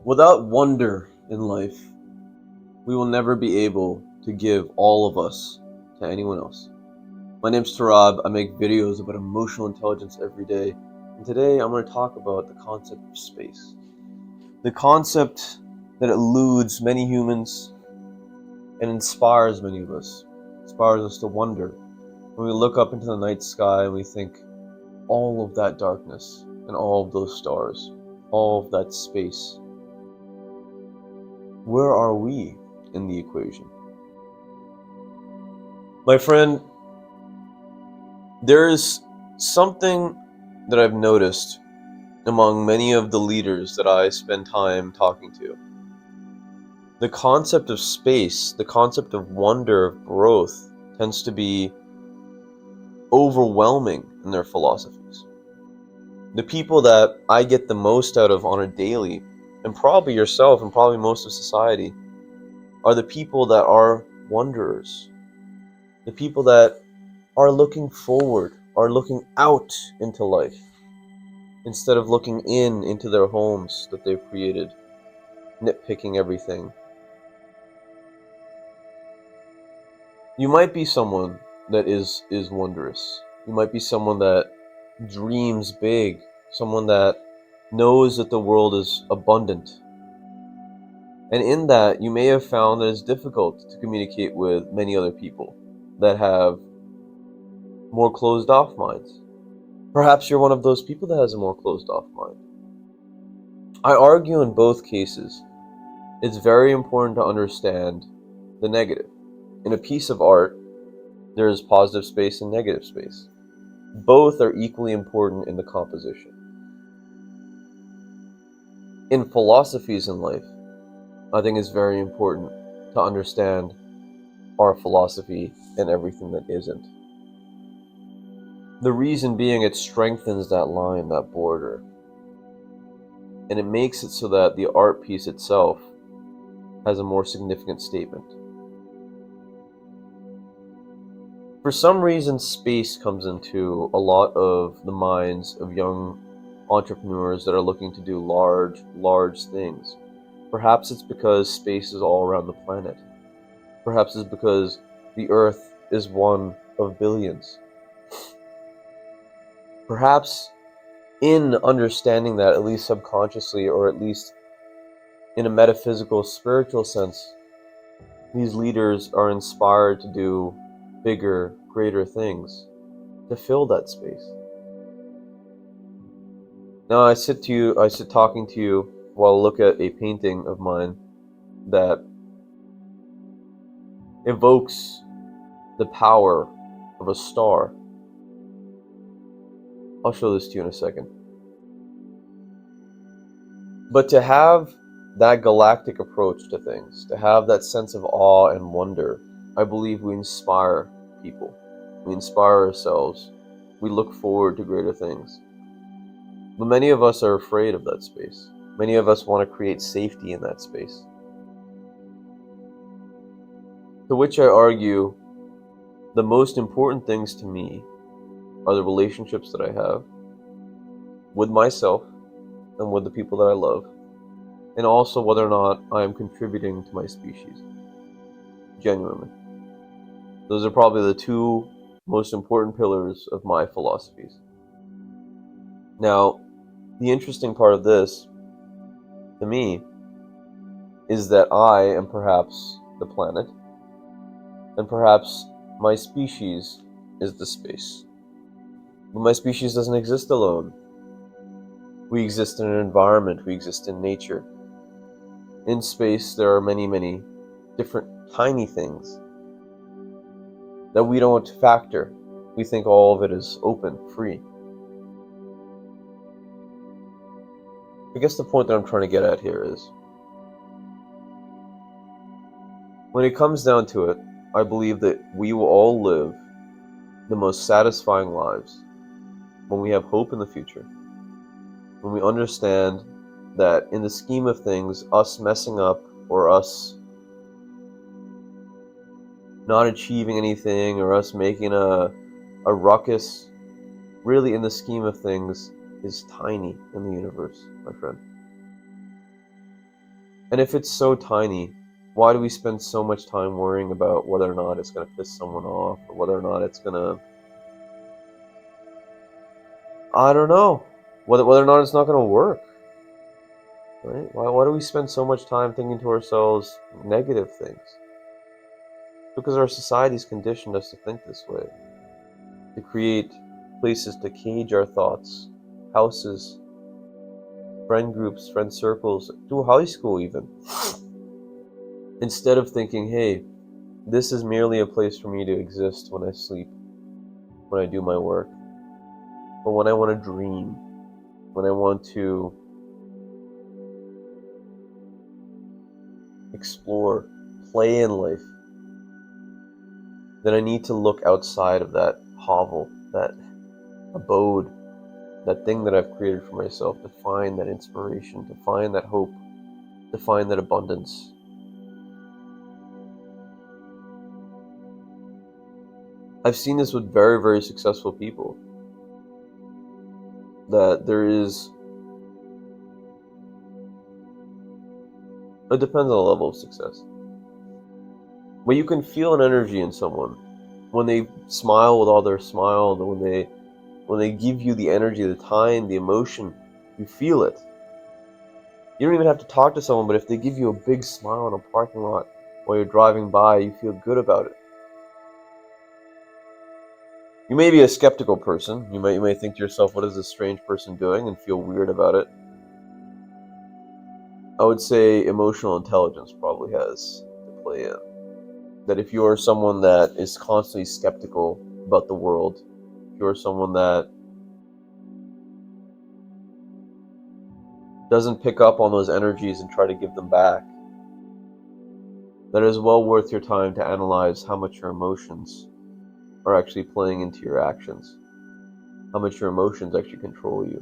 Without wonder in life, we will never be able to give all of us to anyone else. My name's Tarab. I make videos about emotional intelligence every day. And today I'm going to talk about the concept of space. The concept that eludes many humans and inspires many of us. Inspires us to wonder. When we look up into the night sky and we think, all of that darkness and all of those stars, all of that space, where are we in the equation? My friend, there is something that I've noticed among many of the leaders that I spend time talking to. The concept of space, the concept of wonder, of growth, tends to be overwhelming in their philosophies. The people that I get the most out of on a daily, and probably yourself and probably most of society, are the people that are wanderers. The people that are looking forward, are looking out into life, instead of looking into their homes that they've created, nitpicking everything. You might be someone that is wondrous. You might be someone that dreams big, someone that knows that the world is abundant. And in that, you may have found that it's difficult to communicate with many other people that have more closed off minds. Perhaps you're one of those people that has a more closed off mind. I argue in both cases, it's very important to understand the negative. In a piece of art, there is positive space and negative space. Both are equally important in the composition. In philosophies in life, I think it's very important to understand our philosophy and everything that isn't. The reason being, it strengthens that line, that border. And it makes it so that the art piece itself has a more significant statement. For some reason, space comes into a lot of the minds of young entrepreneurs that are looking to do large things. Perhaps it's because space is all around the planet. Perhaps it's because the Earth is one of billions. Perhaps in understanding that, at least subconsciously, or at least in a metaphysical, spiritual sense, these leaders are inspired to do bigger, greater things to fill that space. Now I sit talking to you while I look at a painting of mine that evokes the power of a star. I'll show this to you in a second. But to have that galactic approach to things, to have that sense of awe and wonder, I believe we inspire people. We inspire ourselves. We look forward to greater things. But many of us are afraid of that space. Many of us want to create safety in that space. To which I argue, the most important things to me are the relationships that I have with myself and with the people that I love, and also whether or not I am contributing to my species, genuinely. Those are probably the two most important pillars of my philosophies. Now, the interesting part of this, to me, is that I am perhaps the planet, and perhaps my species is the space. But my species doesn't exist alone. We exist in an environment, we exist in nature. In space, there are many different tiny things that we don't factor. We think all of it is open, free. I guess the point that I'm trying to get at here is, when it comes down to it, I believe that we will all live the most satisfying lives when we have hope in the future, when we understand that in the scheme of things, us messing up or us not achieving anything or us making a ruckus, really in the scheme of things, is tiny in the universe, my friend. And if it's so tiny, why do we spend so much time worrying about whether or not it's going to piss someone off, or whether or not it's going to, I don't know, whether or not it's not going to work, right? Why do we spend so much time thinking to ourselves negative things? Because our society's conditioned us to think this way, to create places to cage our thoughts, houses, friend groups, friend circles, through high school even. Instead of thinking, hey, this is merely a place for me to exist when I sleep, when I do my work, but when I want to dream, when I want to explore, play in life, then I need to look outside of that hovel, that abode, that thing that I've created for myself, to find that inspiration, to find that hope, to find that abundance. I've seen this with very, very successful people, that there is, it depends on the level of success, but you can feel an energy in someone when they smile with all their smile, when they give you the energy, the time, the emotion, you feel it. You don't even have to talk to someone, but if they give you a big smile in a parking lot while you're driving by, you feel good about it. You may be a skeptical person. You may think to yourself, what is this strange person doing, and feel weird about it. I would say emotional intelligence probably has to play in. That if you're someone that is constantly skeptical about the world, if you're someone that doesn't pick up on those energies and try to give them back, that is well worth your time to analyze how much your emotions are actually playing into your actions, how much your emotions actually control you.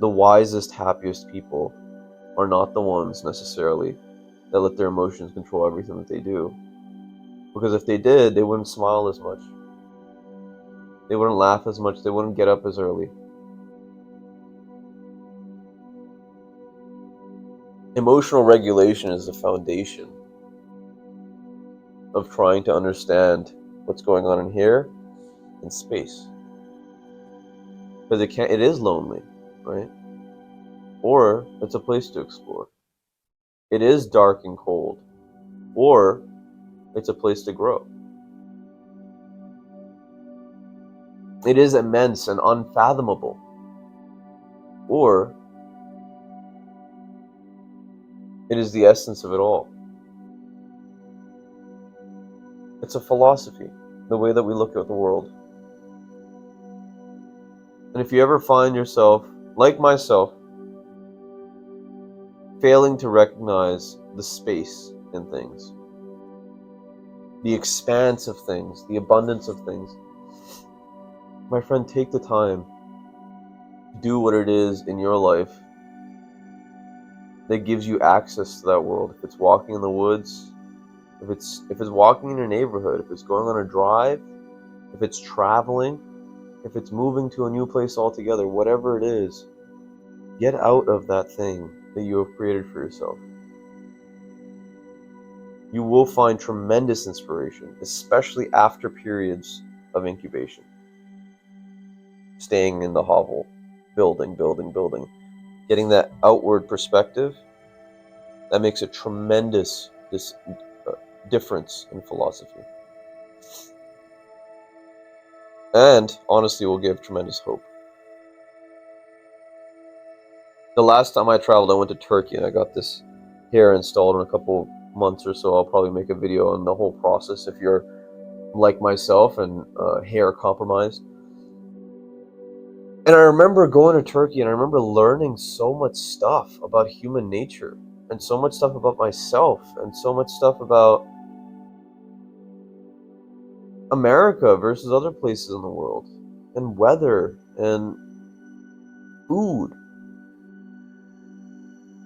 The wisest, happiest people are not the ones necessarily that let their emotions control everything that they do. Because if they did, they wouldn't smile as much. They wouldn't laugh as much. They wouldn't get up as early. Emotional regulation is the foundation of trying to understand what's going on in here in space. Because it is lonely, right? Or it's a place to explore. It is dark and cold, or it's a place to grow. It is immense and unfathomable, or it is the essence of it all. It's a philosophy, the way that we look at the world. And if you ever find yourself, like myself, failing to recognize the space in things, the expanse of things, the abundance of things, my friend, take the time to do what it is in your life that gives you access to that world. If it's walking in the woods, if it's walking in your neighborhood, if it's going on a drive, if it's traveling, if it's moving to a new place altogether, whatever it is, get out of that thing that you have created for yourself. You will find tremendous inspiration, especially after periods of incubation. Staying in the hovel, building, getting that outward perspective, that makes a tremendous difference in philosophy. And honestly, will give tremendous hope. The last time I traveled, I went to Turkey and I got this hair installed in a couple months or so. I'll probably make a video on the whole process if you're like myself and hair compromised. And I remember going to Turkey and I remember learning so much stuff about human nature and so much stuff about myself and so much stuff about America versus other places in the world, and weather and food.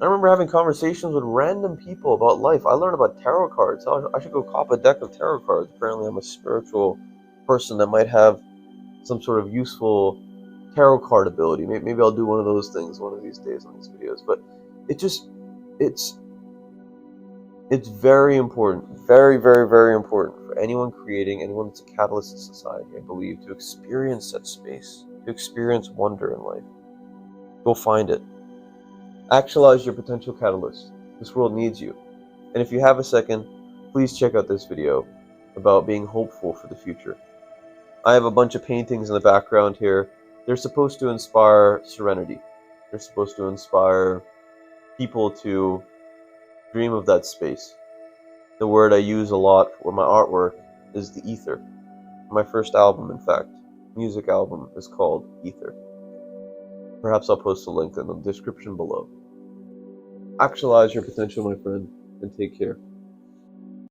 I remember having conversations with random people about life. I learned about tarot cards. I should go cop a deck of tarot cards. Apparently I'm a spiritual person that might have some sort of useful tarot card ability. Maybe I'll do one of those things one of these days on these videos. But it just, It's very important, very, very, very important for anyone creating, anyone that's a catalyst in society, I believe, to experience that space, to experience wonder in life. Go find it. Actualize your potential catalyst. This world needs you. And if you have a second, please check out this video about being hopeful for the future. I have a bunch of paintings in the background here. They're supposed to inspire serenity. They're supposed to inspire people to dream of that space. The word I use a lot for my artwork is the ether. My first album, in fact, music album, is called Ether. Perhaps I'll post a link in the description below. Actualize your potential, my friend, and take care.